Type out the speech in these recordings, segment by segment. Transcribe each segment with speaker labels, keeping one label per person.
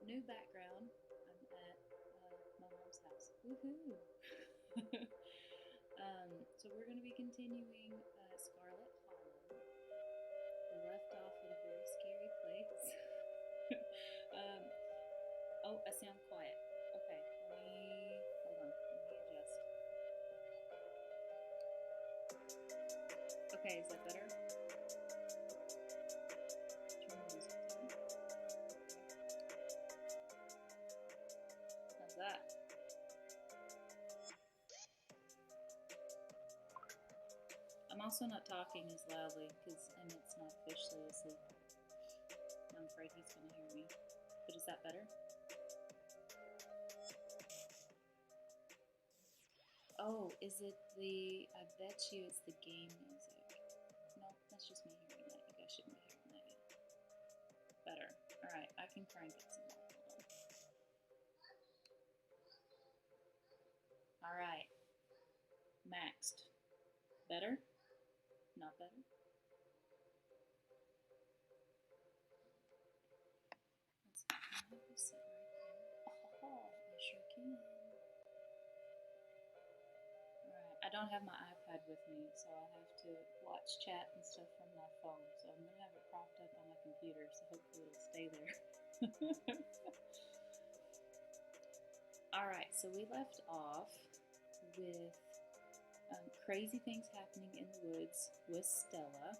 Speaker 1: New background. I'm at my mom's house. Woohoo! So we're going to be continuing Scarlet Hollow. We left off in a very scary place. um, oh, I sound quiet. Okay, hold on. Let me adjust. Okay, is that better? Turn the music down. How's that? I'm also not talking as loudly because Emmett's not officially asleep. I'm afraid he's going to hear me. But is that better? Oh, is it the... I bet you it's the game music. No, that's just me hearing that. You guys shouldn't be hearing that yet. Better. Alright, I can crank it some more. Hold on. Alright. Maxed. Better? Not better? Let's see. I have this set right there. Oh, I sure can. Alright, I don't have my iPad with me, so I have to watch chat and stuff from my phone. So I'm going to have it propped up on my computer, so hopefully it'll stay there. Alright, so we left off with crazy things happening in the woods with Stella,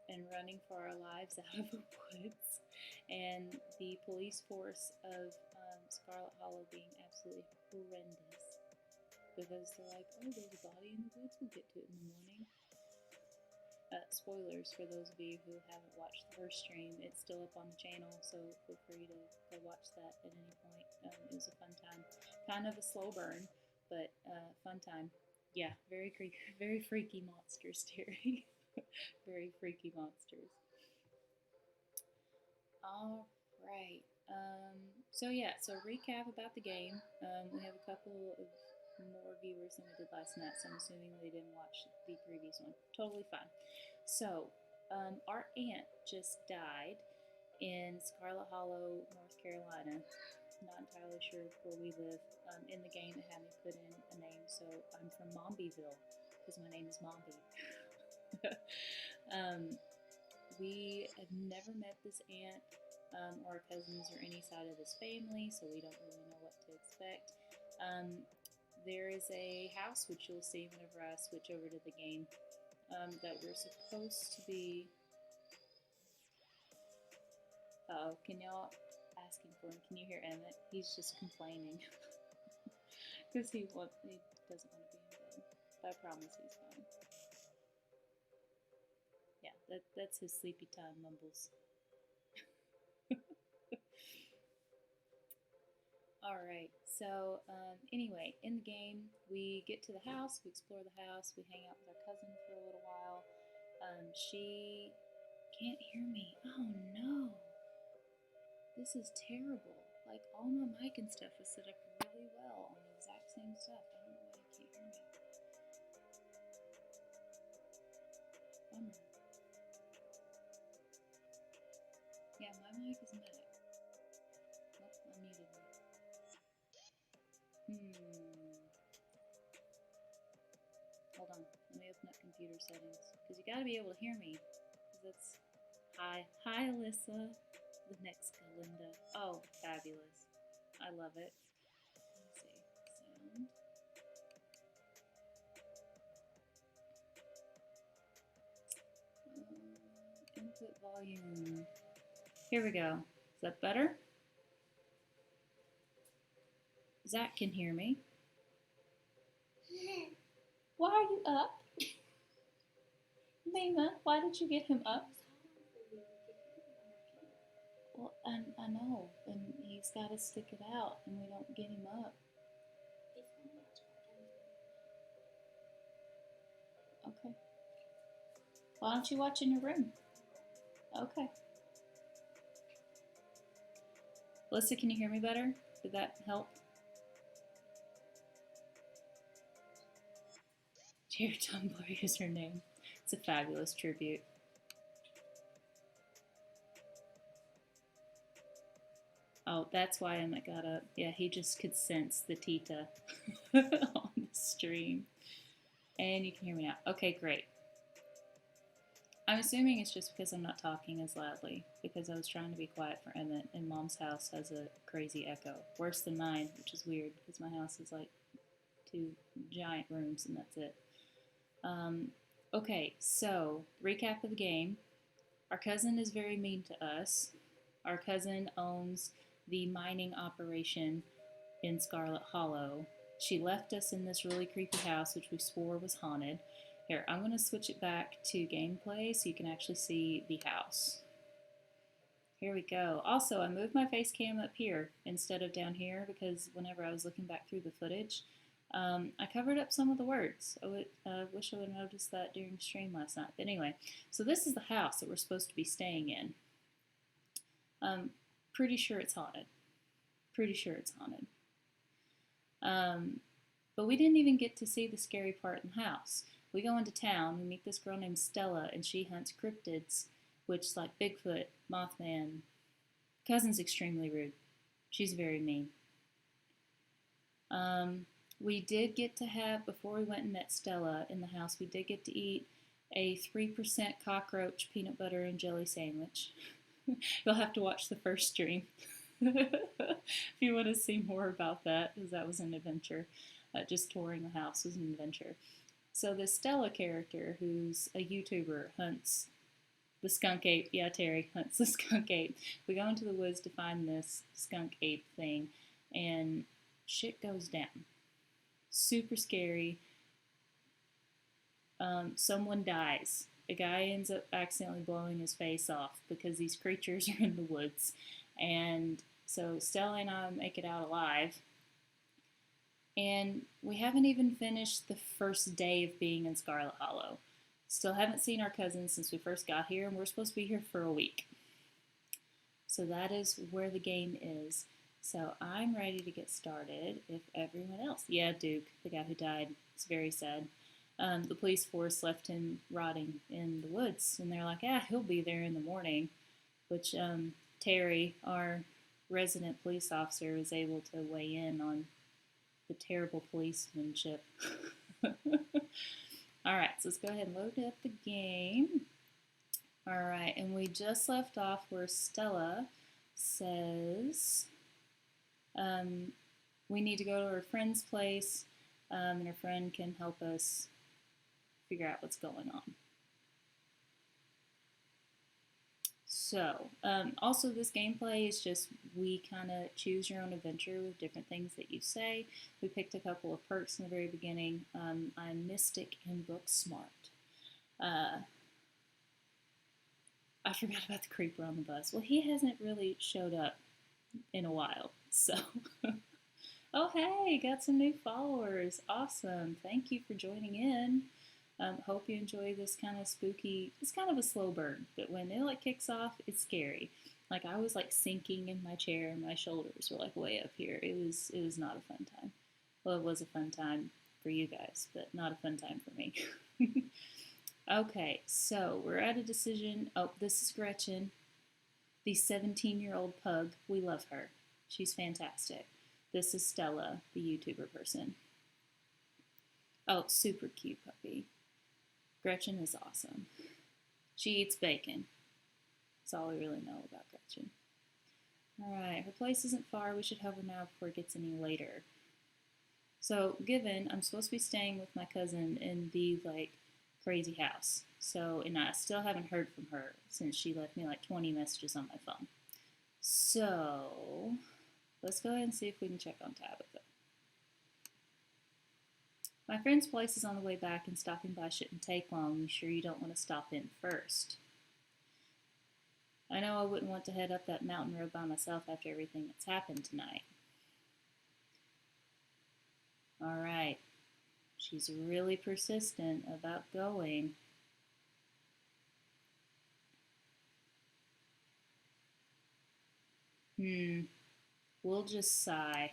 Speaker 1: and running for our lives out of the woods, and the police force of Scarlet Hollow being absolutely horrendous because they're like, oh, there's a body in the woods, we'll get to it in the morning. Spoilers for those of you who haven't watched the first stream, it's still up on the channel, so feel free to go watch that at any point. It was a fun time. Kind of a slow burn, but fun time. Yeah, very creepy, very freaky monsters, Terry. Very freaky monsters. All right. So yeah, so recap about the game. We have a couple of more viewers than we did last night, so I'm assuming they didn't watch the previous one. Totally fine. So, our aunt just died in Scarlet Hollow, North Carolina. Not entirely sure where we live. In the game, it had me put in a name, so I'm from Mombyville because my name is Momby. um, we have never met this aunt or cousins or any side of this family, so we don't really know what to expect. There is a house, which you'll see whenever I switch over to the game, that we're supposed to be. Oh, can y'all ask him for him? Can you hear Emmett? He's just complaining because he doesn't want to be in bed. But I promise he's fine. Yeah, that's his sleepy time mumbles. Alright, so anyway, in the game, we get to the house, we explore the house, we hang out with our cousin for a little while. She can't hear me. Oh no! This is terrible. Like, all my mic and stuff was set up really well on the exact same stuff. I don't know why you can't hear me. Bummer. Yeah, my mic is Mac. Oh, I muted me. Hold on. Let me open up computer settings. Because you gotta be able to hear me. Because that's... Hi. Hi, Alyssa. The next Galinda. Oh, fabulous. I love it. Let's see. Sound. Input volume. Here we go. Is that better? Zach can hear me. Why are you up? Lena, why did you get him up? Well, I know, and he's got to stick it out, and we don't get him up. Okay. Why don't you watch in your room? Okay. Alyssa, can you hear me better? Did that help? Dear Tumblr is her name. It's a fabulous tribute. Oh, that's why Emmett got up. Yeah, he just could sense the Tita on the stream. And you can hear me now. Okay, great. I'm assuming it's just because I'm not talking as loudly, because I was trying to be quiet for Emmett, and Mom's house has a crazy echo. Worse than mine, which is weird, because my house is like 2 giant rooms, and that's it. Okay, so, recap of the game. Our cousin is very mean to us. Our cousin owns the mining operation in Scarlet Hollow. She left us in this really creepy house, which we swore was haunted. Here, I'm going to switch it back to gameplay so you can actually see the house. Here we go. Also, I moved my face cam up here instead of down here because whenever I was looking back through the footage, I covered up some of the words. I wish I would have noticed that during stream last night. But anyway, so this is the house that we're supposed to be staying in. Pretty sure it's haunted. Pretty sure it's haunted. But we didn't even get to see the scary part in the house. We go into town, we meet this girl named Stella, and she hunts cryptids, which is like Bigfoot, Mothman. Cousin's extremely rude. She's very mean. We did get to have, before we went and met Stella in the house, we did get to eat a 3% cockroach peanut butter and jelly sandwich. You'll have to watch the first stream if you want to see more about that, because that was an adventure. Just touring the house was an adventure. So the Stella character, who's a YouTuber, hunts the skunk ape. Yeah, Terry hunts the skunk ape. We go into the woods to find this skunk ape thing, and shit goes down. Super scary. Someone dies. A guy ends up accidentally blowing his face off because these creatures are in the woods. And so Stella and I make it out alive. And we haven't even finished the first day of being in Scarlet Hollow. Still haven't seen our cousins since we first got here, and we're supposed to be here for a week. So that is where the game is. So I'm ready to get started if everyone else. Yeah, Duke, the guy who died. It's very sad. The police force left him rotting in the woods, and they're like, he'll be there in the morning. Which Terry, our resident police officer, was able to weigh in on the terrible policemanship. Alright, so let's go ahead and load up the game. Alright, and we just left off where Stella says we need to go to her friend's place, and her friend can help us figure out what's going on. So, also this gameplay is just we kind of choose your own adventure with different things that you say. We picked a couple of perks in the very beginning. I'm Mystic and Book Smart. I forgot about the creeper on the bus. Well, he hasn't really showed up in a while, so. Oh, hey, got some new followers. Awesome. Thank you for joining in. Hope you enjoy this kind of spooky, it's kind of a slow burn, but when it kicks off, it's scary. Like I was sinking in my chair and my shoulders were way up here. It was not a fun time. Well, it was a fun time for you guys, but not a fun time for me. Okay, so we're at a decision. Oh, this is Gretchen, the 17-year-old pug. We love her. She's fantastic. This is Stella, the YouTuber person. Oh, super cute puppy. Gretchen is awesome. She eats bacon. That's all we really know about Gretchen. Alright, her place isn't far. We should hover now before it gets any later. So, given I'm supposed to be staying with my cousin in the, crazy house. So, and I still haven't heard from her since she left me 20 messages on my phone. So, let's go ahead and see if we can check on Tabitha. My friend's place is on the way back, and stopping by shouldn't take long. You sure you don't want to stop in first? I know I wouldn't want to head up that mountain road by myself after everything that's happened tonight. Alright. She's really persistent about going. We'll just sigh.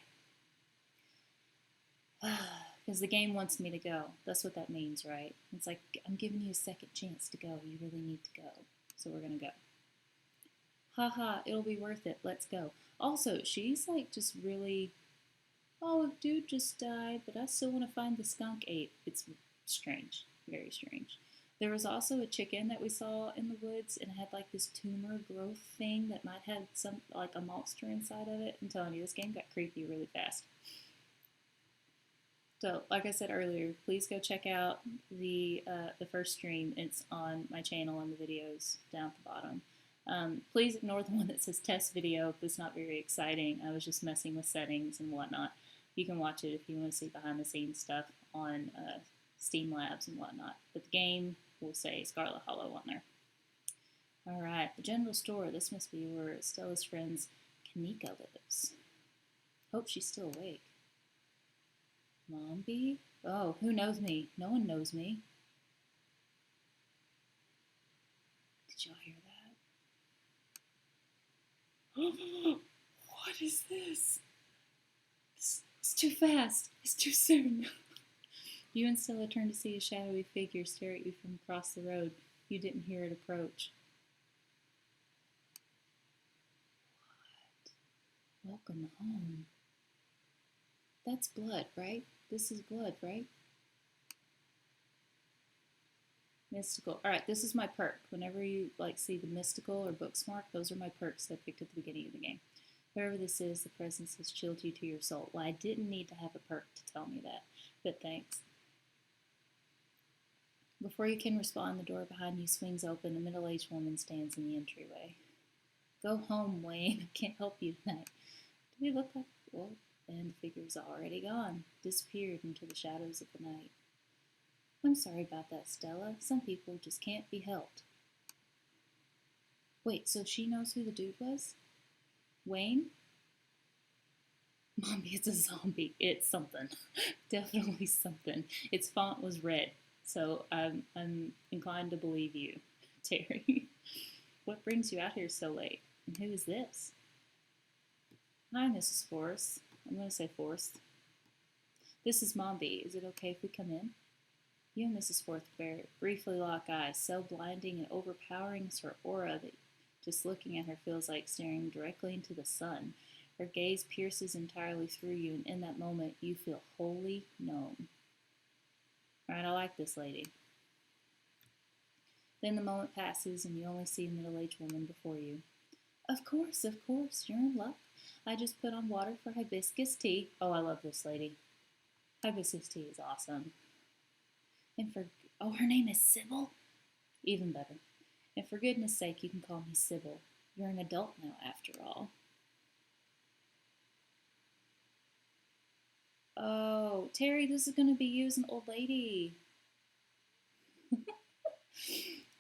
Speaker 1: Because the game wants me to go. That's what that means, right? It's I'm giving you a second chance to go. You really need to go. So we're going to go. Haha, it'll be worth it. Let's go. Also, she's just really, oh, a dude just died, but I still want to find the skunk ape. It's strange. Very strange. There was also a chicken that we saw in the woods, and it had this tumor growth thing that might have some, a monster inside of it. I'm telling you, this game got creepy really fast. So, like I said earlier, please go check out the first stream. It's on my channel and the videos down at the bottom. Please ignore the one that says test video. It's not very exciting. I was just messing with settings and whatnot. You can watch it if you want to see behind the scenes stuff on Steam Labs and whatnot. But the game will say Scarlet Hollow on there. Alright, the general store. This must be where Stella's friends Kanika lives. Hope she's still awake. Mom bee? Oh, who knows me? No one knows me. Did y'all hear that? What is this? It's too fast. It's too soon. You and Stella turned to see a shadowy figure stare at you from across the road. You didn't hear it approach. What? Welcome home. That's blood, right? This is blood, right? Mystical. Alright, this is my perk. Whenever you see the mystical or book smart, those are my perks that I picked at the beginning of the game. Whoever this is, the presence has chilled you to your soul. Well, I didn't need to have a perk to tell me that, but thanks. Before you can respond, the door behind you swings open. A middle-aged woman stands in the entryway. Go home, Wayne. I can't help you tonight. Do we look like... Well, and the figure's already gone. Disappeared into the shadows of the night. I'm sorry about that, Stella. Some people just can't be helped. Wait, so she knows who the dude was? Wayne? Mommy, it's a zombie. It's something. Definitely something. Its font was red, so I'm inclined to believe you, Terry. What brings you out here so late? And who is this? Hi, Mrs. Forrest. I'm going to say Forrest. This is Mombi. Is it okay if we come in? You and Mrs. Forthbear briefly lock eyes, so blinding and overpowering is her aura that just looking at her feels like staring directly into the sun. Her gaze pierces entirely through you, and in that moment, you feel wholly known. Alright, I like this lady. Then the moment passes, and you only see a middle-aged woman before you. Of course, you're in luck. I just put on water for hibiscus tea. Oh, I love this lady. Hibiscus tea is awesome. And her name is Sybil? Even better. And for goodness sake, you can call me Sybil. You're an adult now, after all. Oh, Terry, this is going to be you as an old lady.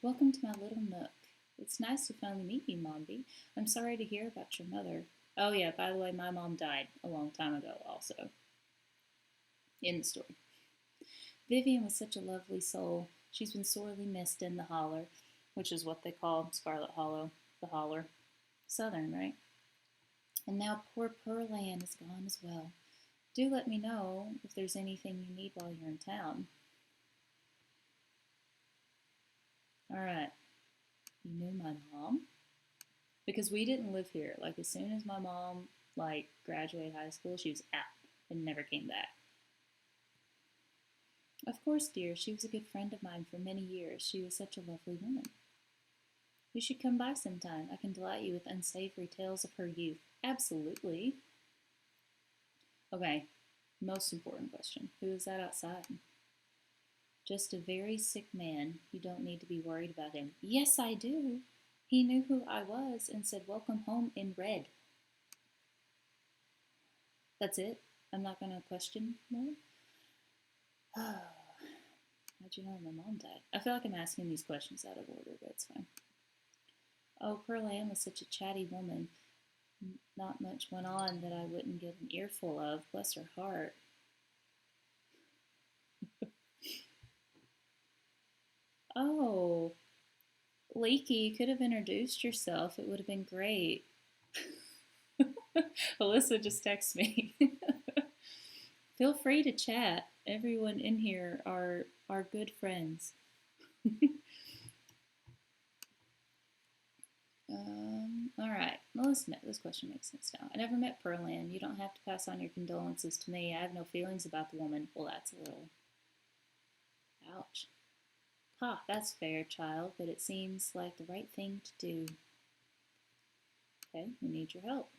Speaker 1: Welcome to my little nook. It's nice to finally meet you, Mombi. I'm sorry to hear about your mother. Oh yeah, by the way, my mom died a long time ago also. In the story. Vivian was such a lovely soul. She's been sorely missed in the holler, which is what they call Scarlet Hollow, the holler. Southern, right? And now poor Pearl Ann is gone as well. Do let me know if there's anything you need while you're in town. Alright. You knew my mom? Because we didn't live here. Like, as soon as my mom, graduated high school, she was out and never came back. Of course, dear. She was a good friend of mine for many years. She was such a lovely woman. You should come by sometime. I can delight you with unsavory tales of her youth. Absolutely. Okay, most important question. Who is that outside? Just a very sick man. You don't need to be worried about him. Yes, I do. He knew who I was and said, "Welcome home" in red. That's it? I'm not going to question more? Oh, how'd you know my mom died? I feel like I'm asking these questions out of order, but it's fine. Oh, Pearl Ann was such a chatty woman. Not much went on that I wouldn't get an earful of. Bless her heart. Oh, Leaky, you could have introduced yourself. It would have been great. Alyssa just texted me. Feel free to chat. Everyone in here are good friends. Alright, well, this question makes sense now. I never met Pearl Ann. You don't have to pass on your condolences to me. I have no feelings about the woman. Well, that's a little... Ouch. Ha, that's fair, child, but it seems like the right thing to do. Okay, we need your help.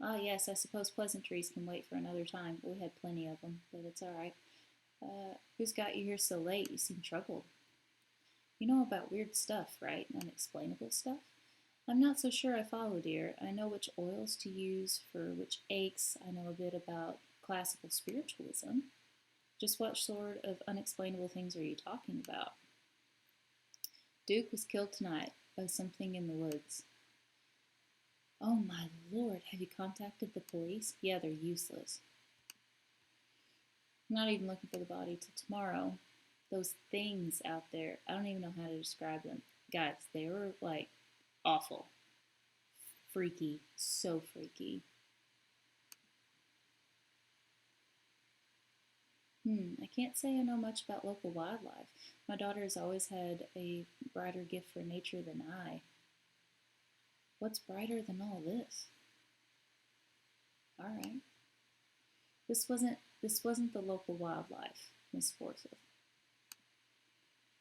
Speaker 1: Ah, yes, I suppose pleasantries can wait for another time. We had plenty of them, but it's alright. Who's got you here so late? You seem troubled. You know about weird stuff, right? Unexplainable stuff? I'm not so sure I follow, dear. I know which oils to use for which aches. I know a bit about classical spiritualism. Just what sort of unexplainable things are you talking about? Duke was killed tonight by something in the woods. Oh my lord, have you contacted the police? Yeah, they're useless. I'm not even looking for the body till tomorrow. Those things out there, I don't even know how to describe them. Guys, they were awful. Freaky. So freaky. I can't say I know much about local wildlife. My daughter has always had a brighter gift for nature than I. What's brighter than all this? Alright. This wasn't the local wildlife, Miss Forsyth.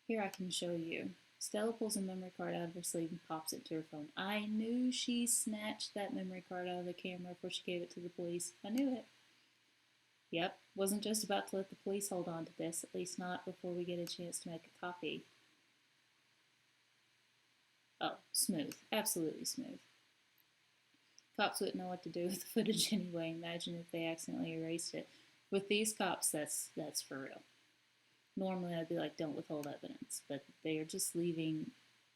Speaker 1: Here, I can show you. Stella pulls a memory card out of her sleeve and pops it to her phone. I knew she snatched that memory card out of the camera before she gave it to the police. I knew it. Yep, wasn't just about to let the police hold on to this, at least not before we get a chance to make a copy. Oh, smooth. Absolutely smooth. Cops wouldn't know what to do with the footage anyway. Imagine if they accidentally erased it. With these cops, that's for real. Normally I'd be like, don't withhold evidence, but they are just leaving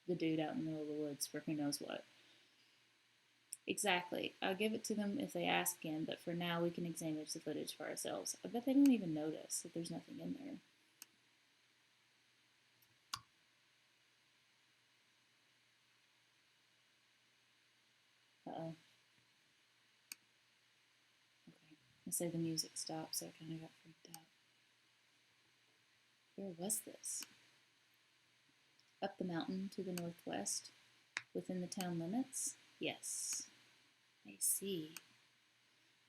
Speaker 1: the dude out in the middle of the woods for who knows what. Exactly. I'll give it to them if they ask again, but for now we can examine the footage for ourselves. I bet they don't even notice that there's nothing in there. Uh-oh. Okay. I say the music stopped, so I kind of got freaked out. Where was this? Up the mountain to the northwest, within the town limits? Yes. I see.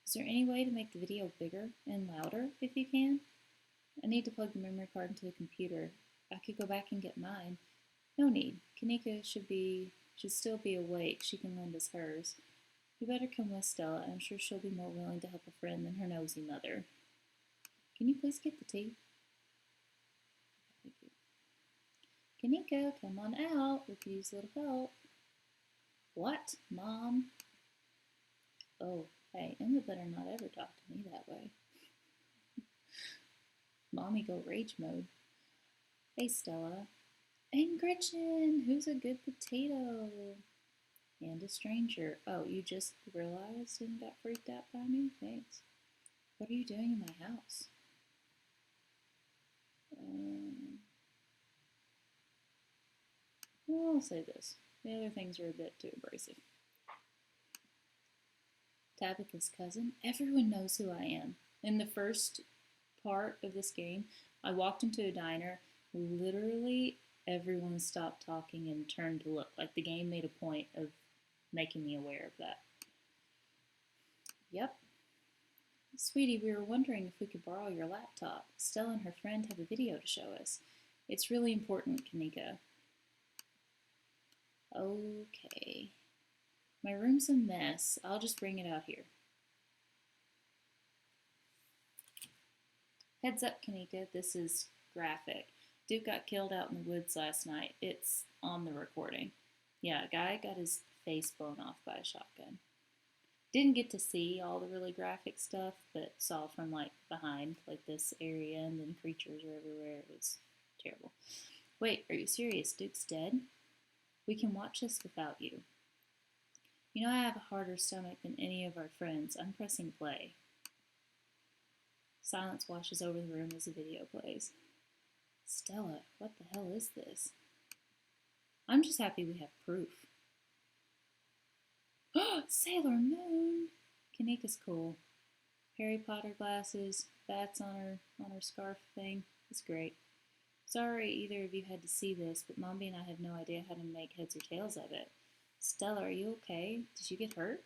Speaker 1: Is there any way to make the video bigger and louder if you can? I need to plug the memory card into the computer. I could go back and get mine. No need. Kanika should still be awake. She can lend us hers. You better come with Stella. I'm sure she'll be more willing to help a friend than her nosy mother. Can you please get the tea? Thank you. Kanika, come on out. We could use a little help. What, Mom? Oh, hey, Emma better not ever talk to me that way. Mommy go rage mode. Hey, Stella. And Gretchen, who's a good potato? And a stranger. Oh, you just realized and got freaked out by me? Thanks. What are you doing in my house? Well, I'll say this. The other things are a bit too abrasive. Tabitha's cousin. Everyone knows who I am. In the first part of this game, I walked into a diner. Literally, everyone stopped talking and turned to look. Like the game made a point of making me aware of that. Yep. Sweetie, we were wondering if we could borrow your laptop. Stella and her friend have a video to show us. It's really important, Kanika. Okay. My room's a mess. I'll just bring it out here. Heads up, Kanika. This is graphic. Duke got killed out in the woods last night. It's on the recording. Yeah, a guy got his face blown off by a shotgun. Didn't get to see all the really graphic stuff, but saw from like behind, like this area, and then creatures were everywhere. It was terrible. Wait, are you serious? Duke's dead? We can watch this without you. You know I have a harder stomach than any of our friends. I'm pressing play. Silence washes over the room as the video plays. Stella, what the hell is this? I'm just happy we have proof. Sailor Moon! Kanika's cool. Harry Potter glasses, bats on her scarf thing. It's great. Sorry either of you had to see this, but Mommy and I have no idea how to make heads or tails of it. Stella, are you okay? Did you get hurt?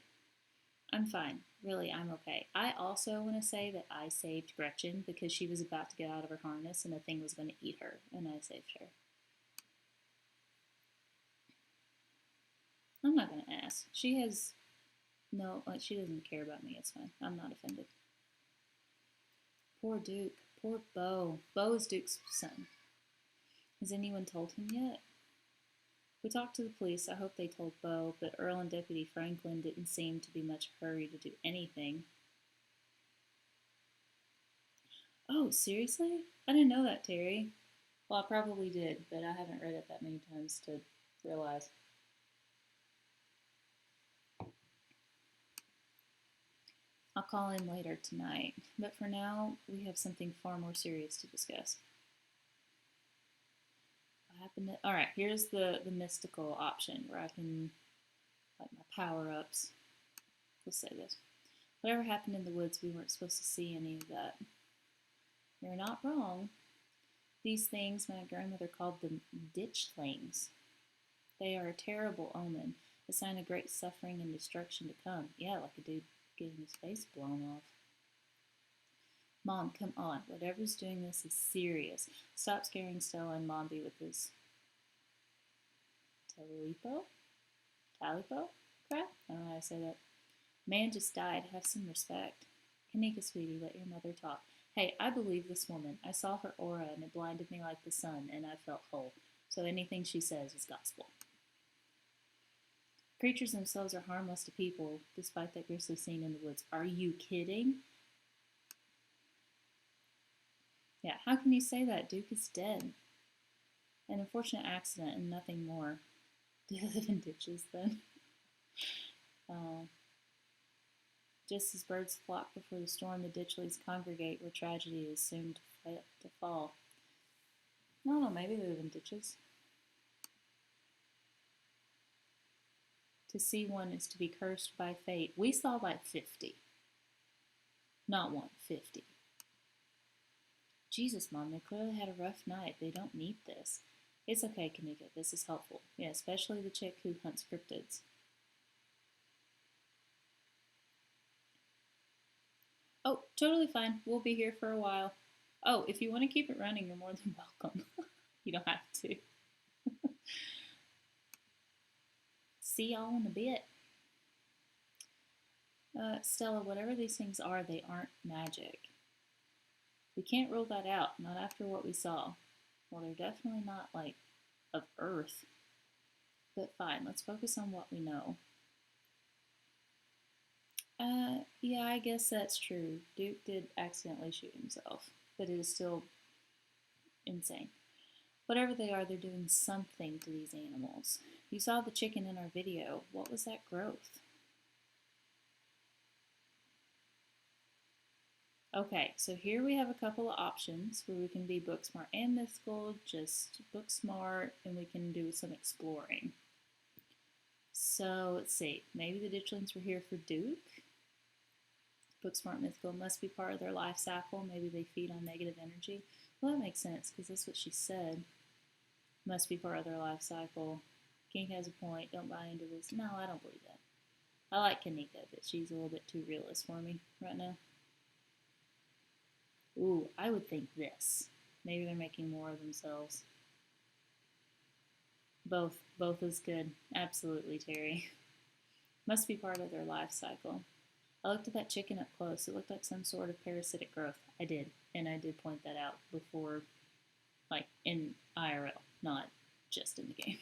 Speaker 1: I'm fine. Really, I'm okay. I also want to say that I saved Gretchen because she was about to get out of her harness and the thing was going to eat her, and I saved her. I'm not going to ask. She has no, like, she doesn't care about me. It's fine. I'm not offended. Poor Duke. Poor Bo. Bo is Duke's son. Has anyone told him yet? We talked to the police. I hope they told Bo, but Earl and Deputy Franklin didn't seem to be much hurry to do anything. Oh, seriously? I didn't know that, Terry. Well, I probably did, but I haven't read it that many times to realize. I'll call in later tonight, but for now, we have something far more serious to discuss. What happened to... Alright, here's the mystical option where I can, like, my power-ups. Let's say this. Whatever happened in the woods, we weren't supposed to see any of that. You're not wrong. These things my grandmother called them ditchlings. They are a terrible omen, a sign of great suffering and destruction to come. Yeah, like a dude getting his face blown off. Mom, come on. Whatever's doing this is serious. Stop scaring Stella and Mombi with this Talipo crap? I don't know how to say that. Man just died. Have some respect. Kanika, sweetie, let your mother talk. Hey, I believe this woman. I saw her aura and it blinded me like the sun, and I felt whole. So anything she says is gospel. Creatures themselves are harmless to people, despite that grisly scene in the woods. Are you kidding? Yeah, how can you say that? Duke is dead. An unfortunate accident and nothing more. Do they live in ditches then? Oh. Just as birds flock before the storm, the ditchlings congregate where tragedy is soon to fall. I don't know, maybe they live in ditches. To see one is to be cursed by fate. We saw like 50. Not one, 50. Jesus, Mom, they clearly had a rough night. They don't need this. It's okay, Kanika. This is helpful. Yeah, especially the chick who hunts cryptids. Oh, totally fine. We'll be here for a while. Oh, if you want to keep it running, you're more than welcome. You don't have to. See y'all in a bit. Stella, whatever these things are, they aren't magic. We can't rule that out, not after what we saw. Well, they're definitely not, like, of Earth. But fine, let's focus on what we know. Yeah, I guess that's true. Duke did accidentally shoot himself, but it is still insane. Whatever they are, they're doing something to these animals. You saw the chicken in our video. What was that growth? Okay, so here we have a couple of options where we can be book smart and mythical, just book smart, and we can do some exploring. So let's see, maybe the ditchlings were here for Duke. Book smart mythical must be part of their life cycle. Maybe they feed on negative energy. Well, that makes sense because that's what she said. Must be part of their life cycle. King has a point. Don't buy into this. No, I don't believe that. I like Kanika, but she's a little bit too realist for me right now. Ooh, I would think this. Maybe they're making more of themselves. Both is good. Absolutely, Terry. Must be part of their life cycle. I looked at that chicken up close. It looked like some sort of parasitic growth. I did, and I did point that out before, like in IRL, not just in the game.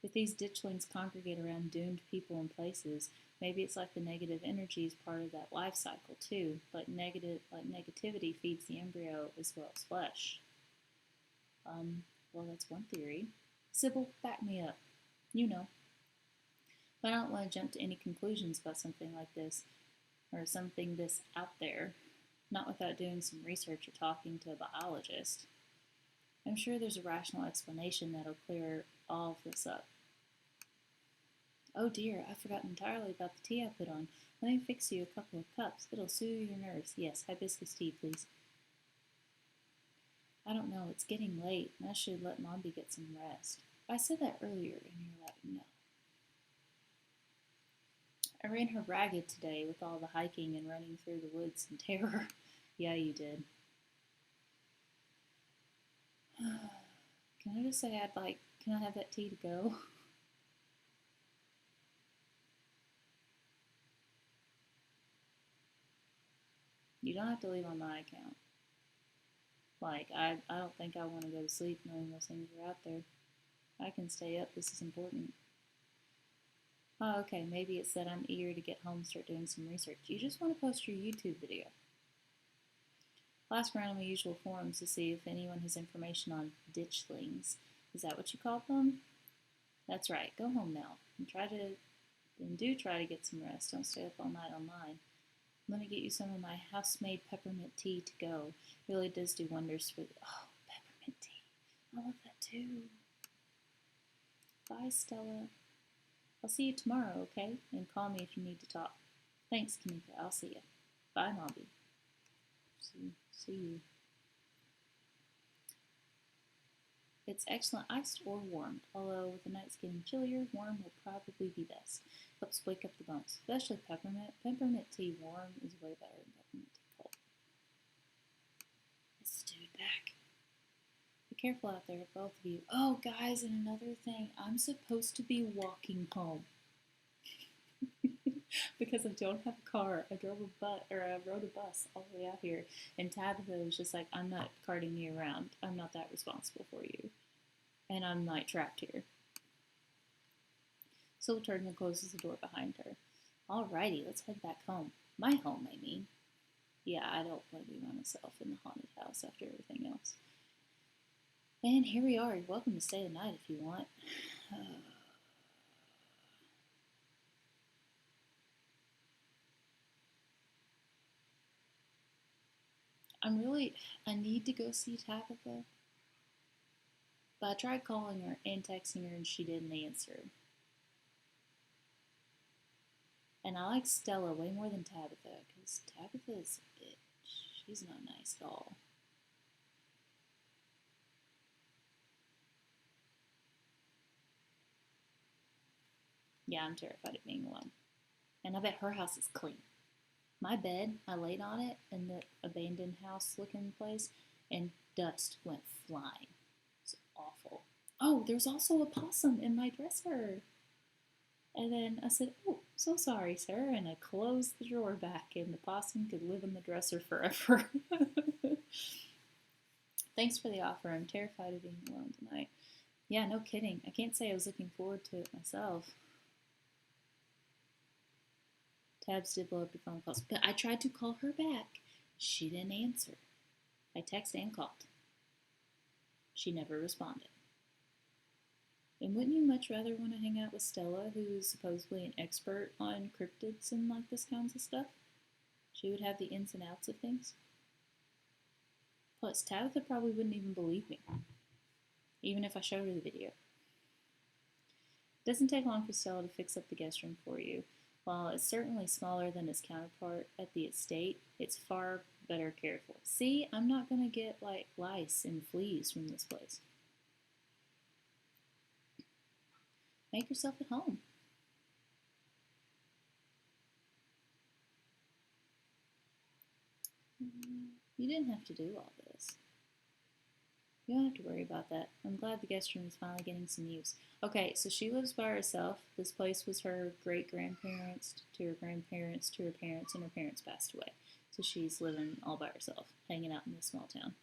Speaker 1: If these ditchlings congregate around doomed people and places, maybe it's like the negative energy is part of that life cycle too. Like negativity feeds the embryo as well as flesh. Well, that's one theory. Sybil, back me up. You know. But I don't want to jump to any conclusions about something like this, or something this out there, not without doing some research or talking to a biologist. I'm sure there's a rational explanation that'll clear all of this up. Oh dear, I forgot entirely about the tea I put on. Let me fix you a couple of cups. It'll soothe your nerves. Yes, hibiscus tea, please. I don't know, it's getting late, and I should let Mombi get some rest. I said that earlier, and you're like, no. I ran her ragged today with all the hiking and running through the woods in terror. Yeah, you did. Can I just say can I have that tea to go? You don't have to leave on my account. I don't think I want to go to sleep knowing those things are out there. I can stay up. This is important. Oh, okay. Maybe it's that I'm eager to get home and start doing some research. You just want to post your YouTube video. I'll ask around on my usual forums to see if anyone has information on ditchlings. Is that what you call them? That's right. Go home now and do try to get some rest. Don't stay up all night online. I'm going to get you some of my house-made peppermint tea to go. It really does do wonders for peppermint tea. I love that too. Bye, Stella. I'll see you tomorrow, okay? And call me if you need to talk. Thanks, Kanika. I'll see you. Bye, Mombi. See you. It's excellent iced or warmed, although with the nights getting chillier, warm will probably be best. Helps wake up the bones, especially peppermint. Peppermint tea warm is way better than peppermint tea cold. Is the dude back? Be careful out there, both of you. Oh, guys, and another thing, I'm supposed to be walking home. Because I don't have a car. I rode a bus all the way out here, and Tabitha was just like, I'm not carting you around. I'm not that responsible for you. And I'm like trapped here. So turns and closes the door behind her. Alrighty, let's head back home. My home, I mean. Yeah, I don't want to be by myself in the haunted house after everything else. And here we are. You're welcome to stay the night if you want. I need to go see Tabitha. But I tried calling her and texting her and she didn't answer. And I like Stella way more than Tabitha because Tabitha is a bitch. She's not nice at all. Yeah, I'm terrified of being alone. And I bet her house is clean. My bed, I laid on it in the abandoned house looking place, and dust went flying. It's awful. Oh, there's also a possum in my dresser. And then I said, "Oh, so sorry, sir." And I closed the drawer back, and the possum could live in the dresser forever. Thanks for the offer. I'm terrified of being alone tonight. Yeah, no kidding. I can't say I was looking forward to it myself. Tabs did blow up your phone calls, but I tried to call her back. She didn't answer. I texted and called. She never responded. And wouldn't you much rather want to hang out with Stella, who is supposedly an expert on cryptids and like this kinds of stuff? She would have the ins and outs of things. Plus, Tabitha probably wouldn't even believe me, even if I showed her the video. It doesn't take long for Stella to fix up the guest room for you. While it's certainly smaller than its counterpart at the estate, it's far better cared for. See, I'm not going to get like lice and fleas from this place. Make yourself at home. You didn't have to do all this. You don't have to worry about that. I'm glad the guest room is finally getting some use. Okay, so she lives by herself. This place was her great-grandparents, to her grandparents, to her parents, and her parents passed away. So she's living all by herself, hanging out in this small town.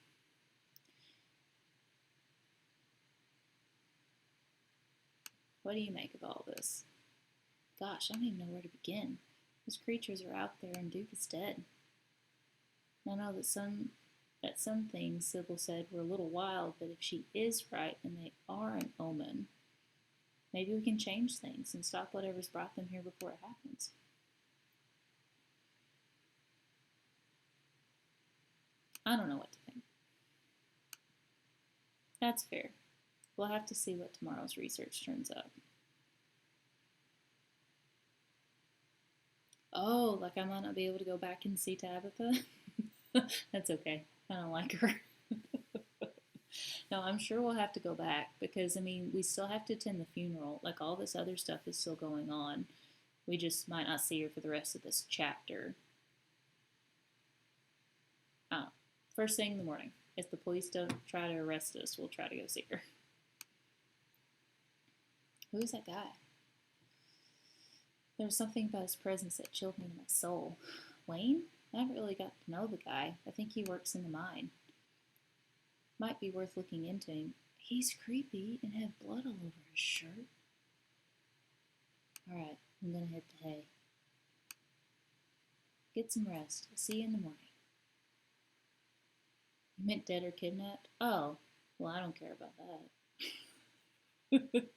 Speaker 1: What do you make of all this? Gosh, I don't even know where to begin. Those creatures are out there and Duke is dead. I know that some things Sybil said were a little wild, but if she is right and they are an omen, maybe we can change things and stop whatever's brought them here before it happens. I don't know what to think. That's fair. We'll have to see what tomorrow's research turns up. Oh, like I might not be able to go back and see Tabitha? That's okay. I don't like her. No, I'm sure we'll have to go back because, I mean, we still have to attend the funeral. Like, all this other stuff is still going on. We just might not see her for the rest of this chapter. First thing in the morning. If the police don't try to arrest us, we'll try to go see her. Who's that guy? There was something about his presence that chilled me to my soul. Wayne? I haven't really got to know the guy. I think he works in the mine. Might be worth looking into him. He's creepy and had blood all over his shirt. Alright, I'm gonna hit the hay. Get some rest. I'll see you in the morning. You meant dead or kidnapped? Oh, well, I don't care about that.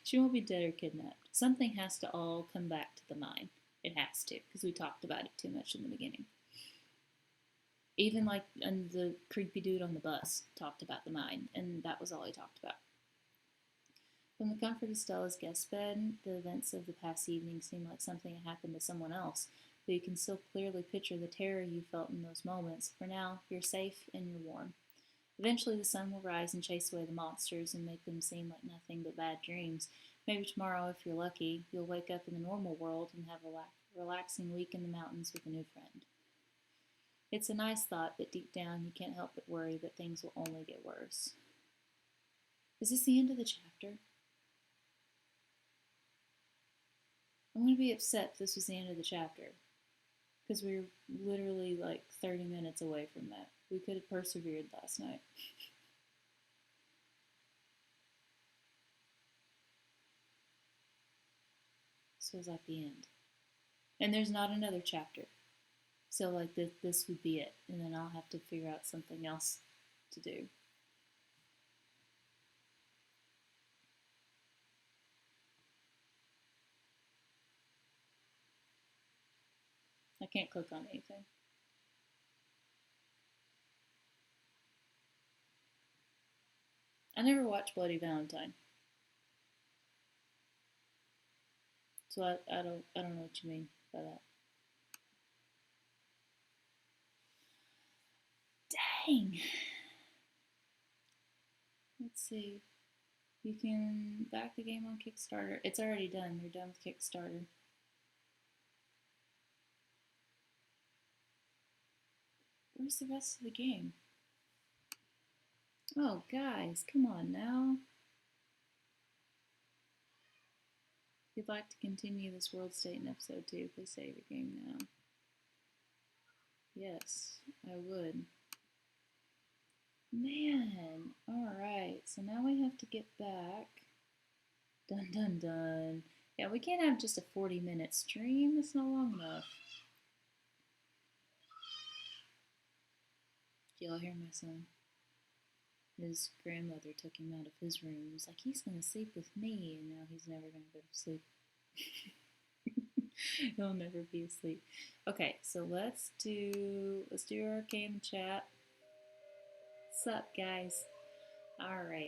Speaker 1: She won't be dead or kidnapped. Something has to all come back to the mine. It has to, because we talked about it too much in the beginning. Even like and the creepy dude on the bus talked about the mine, and that was all he talked about. From the comfort of Stella's guest bed, the events of the past evening seemed like something had happened to someone else, but you can still clearly picture the terror you felt in those moments. For now, you're safe and you're warm. Eventually the sun will rise and chase away the monsters and make them seem like nothing but bad dreams. Maybe tomorrow, if you're lucky, you'll wake up in the normal world and have a relaxing week in the mountains with a new friend. It's a nice thought, but deep down you can't help but worry that things will only get worse. Is this the end of the chapter? I'm going to be upset if this was the end of the chapter, because we were literally like 30 minutes away from that. We could have persevered last night. This was like the end. And there's not another chapter. So like this would be it. And then I'll have to figure out something else to do. I can't click on anything. I never watched Bloody Valentine, so I don't know what you mean by that. Dang. Let's see. You can back the game on Kickstarter. It's already done. You're done with Kickstarter. Where's the rest of the game? Oh, guys, come on now. If you'd like to continue this World State in episode 2, please save your game now. Yes, I would. Man, alright, so now we have to get back. Dun dun dun. Yeah, we can't have just a 40-minute stream. That's not long enough. Do y'all hear my son? His grandmother took him out of his room. He was like, he's going to sleep with me, and now he's never going to go to sleep. He'll never be asleep. Okay, so let's do our game chat. Sup, guys? All right.